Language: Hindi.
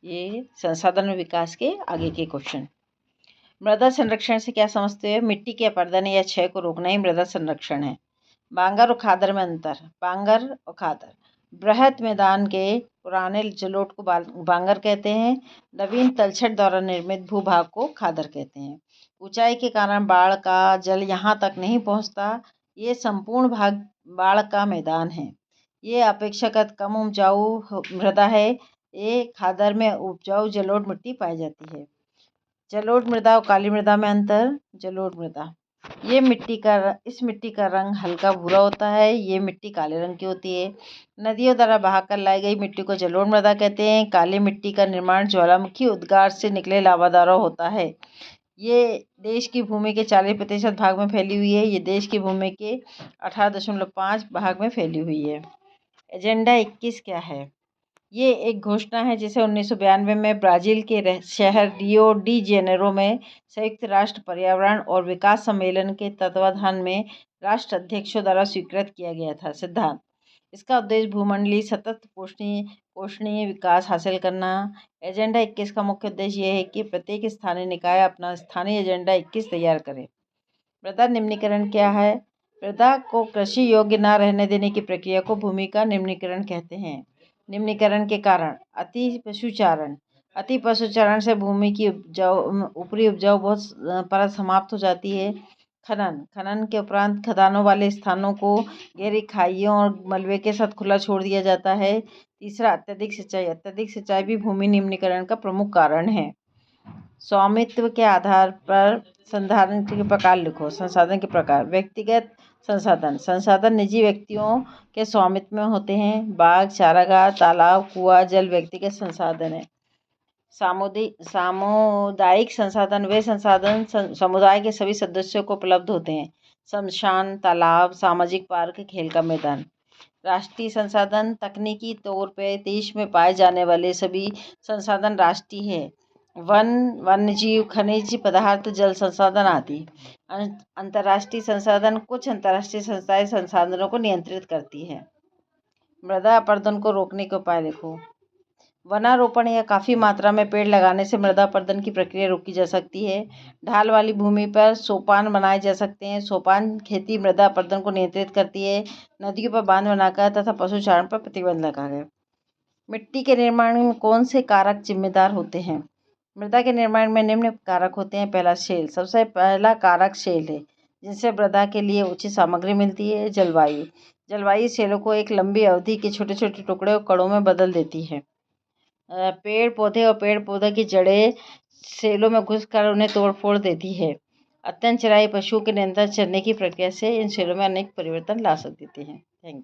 ये संसाधन और विकास के आगे के क्वेश्चन। मृदा संरक्षण से क्या समझते हो? मिट्टी के अपरदन या क्षय को रोकना ही मृदा संरक्षण है। बांगर और खादर में अंतर। बांगर और खादर। बृहद मैदान के पुराने जलोढ़ को बांगर कहते हैं। नवीन तलछट द्वारा निर्मित भूभाग को खादर कहते हैं। ऊंचाई के कारण बाढ़ का जल यहाँ तक नहीं पहुँचता। ये संपूर्ण भाग बाढ़ का मैदान है। ये अपेक्षाकृत कम उपजाऊ मृदा है। ये खादर में उपजाऊ जलोढ़ मिट्टी पाई जाती है। जलोढ़ मृदा और काली मृदा में अंतर। जलोढ़ मृदा इस मिट्टी का रंग हल्का भूरा होता है। ये मिट्टी काले रंग की होती है। नदियों द्वारा बहाकर लाई गई मिट्टी को जलोढ़ मृदा कहते हैं। काली मिट्टी का निर्माण ज्वालामुखी उद्गार से निकले लावा द्वारा होता है। ये देश की भूमि के 40% भाग में फैली हुई है। ये देश की भूमि के 18.5 भाग में फैली हुई है। एजेंडा 21 क्या है? ये एक घोषणा है जिसे 1992 में ब्राज़ील के शहर रियो डी जेनेरो में संयुक्त राष्ट्र पर्यावरण और विकास सम्मेलन के तत्वाधान में राष्ट्र अध्यक्षों द्वारा स्वीकृत किया गया था। सिद्धांत। इसका उद्देश्य भूमंडलीय सतत पोषणीय विकास हासिल करना। एजेंडा 21 का मुख्य उद्देश्य यह है कि प्रत्येक स्थानीय निकाय अपना स्थानीय एजेंडा 21 तैयार करे। मृदा निम्नीकरण क्या है? मृदा को कृषि योग्य न रहने देने की प्रक्रिया को भूमि का निम्नीकरण कहते हैं। निम्नीकरण के कारण। अति पशुचारण से भूमि की ऊपरी उपजाऊ बहुत परत समाप्त हो जाती है। खनन के उपरांत खदानों वाले स्थानों को गहरी खाइयों और मलबे के साथ खुला छोड़ दिया जाता है। तीसरा, अत्यधिक सिंचाई भी भूमि निम्नीकरण का प्रमुख कारण है। स्वामित्व के आधार पर संसाधन के प्रकार लिखो। संसाधन के प्रकार। व्यक्तिगत संसाधन निजी व्यक्तियों के स्वामित्व में होते हैं। बाग, चारागाह, तालाब, कुआं, जल व्यक्तिगत संसाधन है। सामुदायिक संसाधन वे संसाधन समुदाय के सभी सदस्यों को उपलब्ध होते हैं। शमशान, तालाब, सामाजिक पार्क, खेल का मैदान। राष्ट्रीय संसाधन तकनीकी तौर पर देश में पाए जाने वाले सभी संसाधन राष्ट्रीय है। वन्यजीव, खनिज पदार्थ, जल संसाधन आदि। अंतर्राष्ट्रीय संसाधन कुछ अंतर्राष्ट्रीय संस्थाएं संसाधनों को नियंत्रित करती है। मृदा अपरदन को रोकने के उपाय लिखो। वनारोपण या काफ़ी मात्रा में पेड़ लगाने से मृदा अपरदन की प्रक्रिया रोकी जा सकती है। ढाल वाली भूमि पर सोपान बनाए जा सकते हैं। सोपान खेती मृदा अपरदन को नियंत्रित करती है। नदियों पर बांध बनाकर तथा पशुचारण पर प्रतिबंध लगा है। मिट्टी के निर्माण में कौन से कारक जिम्मेदार होते हैं? मृदा के निर्माण में निम्न कारक होते हैं। पहला, शेल। सबसे पहला कारक शेल है, जिनसे मृदा के लिए उचित सामग्री मिलती है। जलवायु शेलों को एक लंबी अवधि के छोटे छोटे टुकड़े और कणों में बदल देती है। पेड़ पौधे की जड़ें सेलों में घुसकर उन्हें तोड़ फोड़ देती है। अत्यंत चराई पशुओं के निरंतर चरने की प्रक्रिया से इन सेलों में अनेक परिवर्तन ला सकते हैं। Thank you.